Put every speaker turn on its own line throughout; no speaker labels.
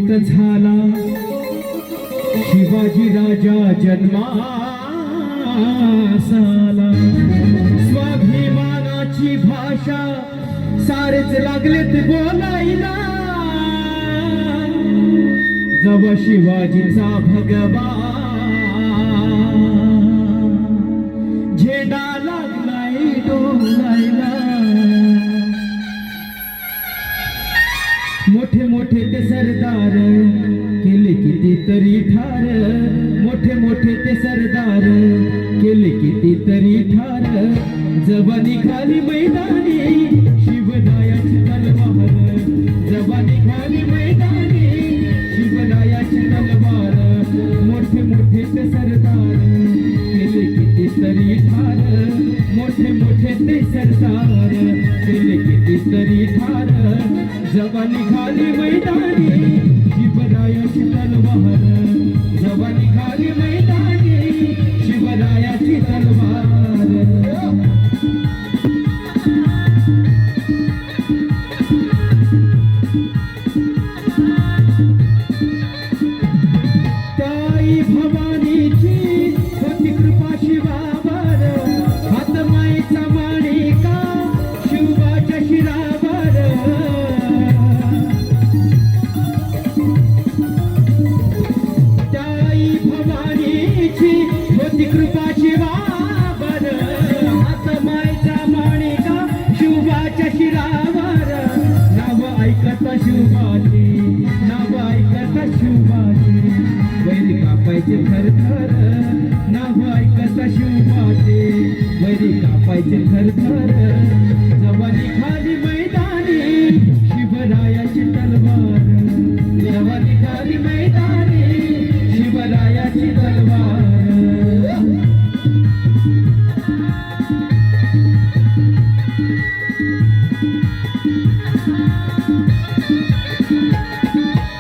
कुडकुडीत झाला शिवाजी राजा जन्मासाला। स्वाभिमानाची भाषा सारेच लागलेत बोलायला, जवा शिवाजीचा भगवा झेंडा लागलाय डोलायला। मोठे मोठे ते सरदार केले कितीतरी ठार, मोठे मोठे ते सरदार केले कितीतरी ठार। जवानी खाली मैदानी शिवरायाची तलवार, जवानी खाली मैदानी शिवरायाची तलवार। मोठे मोठे ते सरदार केले कितीतरी ठार, मोठे मोठे ते सरदार केले कितीतरी ठार। जवानी खाली मैदानी शिवरायाची तलवार, जवानी खाली मैदानी शिवरायाची तलवार। ताई भवानीची होती कृपा शिवावर, हात माईचा माणिका शिवाच्या शिरावर। ताई भवानीची होती कृपा शिवावर, हात माईचा माणिका शिवाच्या शिरावर। नाव ऐकत शिवाची, नाव ऐकत शिवाची वैरी कापायचे थरथर। नाव ऐकत शिवाची वैरी कापायचे थरथर। जवानी खाली मैदानी शिवरायाची तलवार, जवानी खाली मैदानी शिवरायाची तलवार।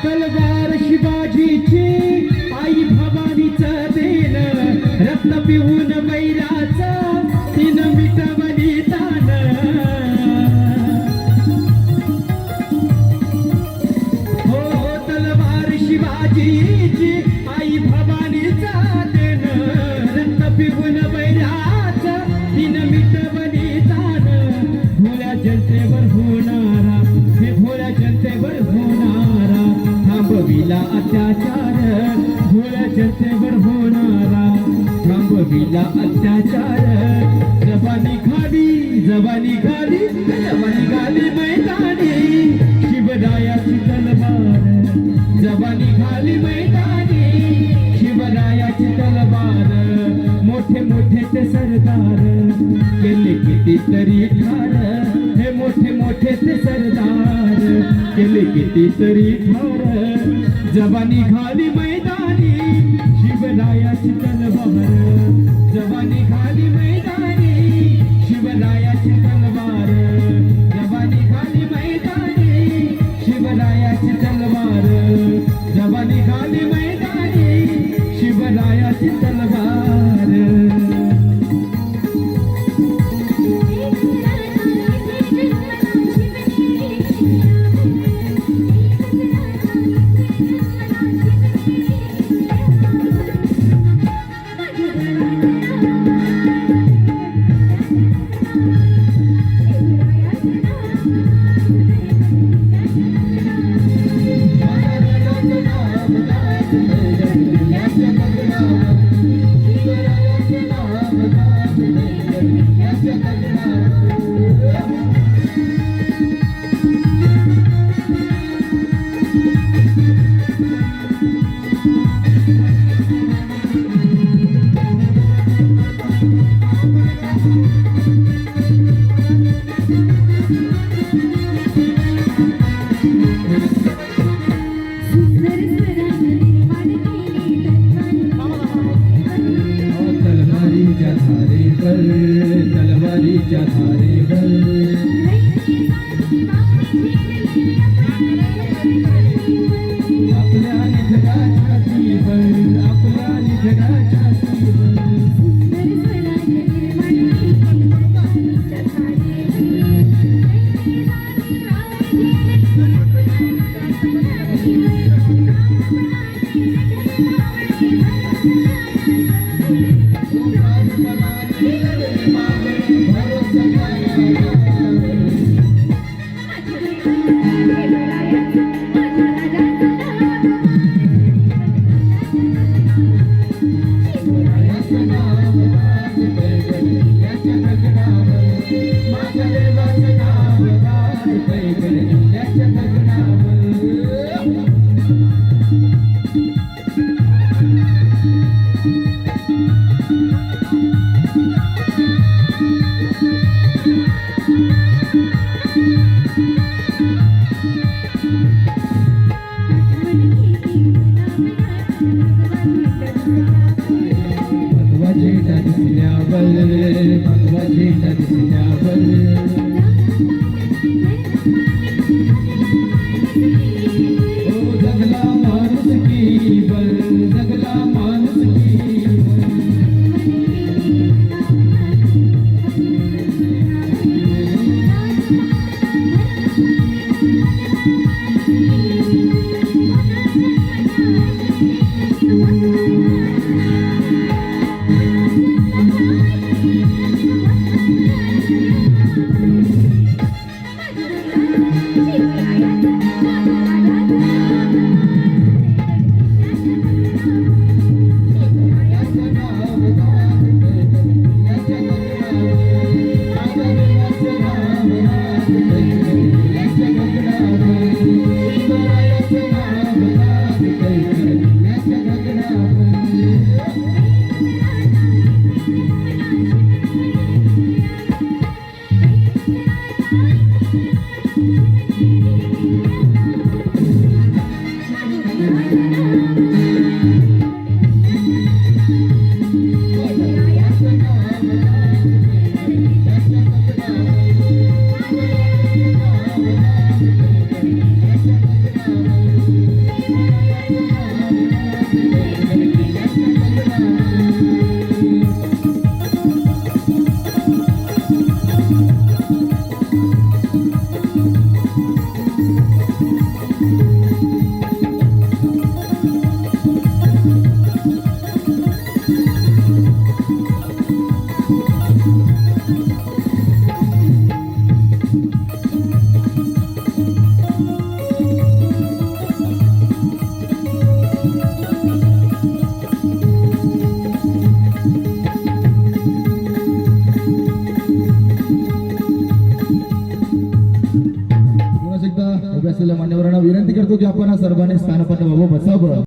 तलवार शिवाजीची आई भवानीचं देण, रत्न पिऊन वैराचं तिनं मिटवली तान। हो तलवार शिवाजीची आई भवानीचं देण, रत्न पिऊन वैराचं तिनं मिटवली तान। भोळ्या जनतेवर होणारा, हे भोळ्या जनतेवर होणारा थांबविला अत्याचार, भोळ्या जनतेवर होणारा थांबविला अत्याचार। जवानी खाली, जवानी खाली, जवानी खाली मैदानी शिवरायाची तलवार, जवानी खाली मैदानी शिवरायाची तलवार। मोठे मोठे ते सरदार केले कितीतरी ठार, हे मोठे मोठे ते सरदार केले कितीतरी ठार। जवानी खाली मैदानी शिवरायाची तलवार, जवानी खाली मैदानी शिवरायाची तलवार, जवानी खाली मैदानी शिवरायाची तलवार, जवानी खाली मैदानी शिवरायाची तलवार।
पुन्हा एकदा उभ्या असलेल्या मान्यवरांना विनंती करतो की आपण सर्वांनी स्थानपन्न व्हावं, बसावं.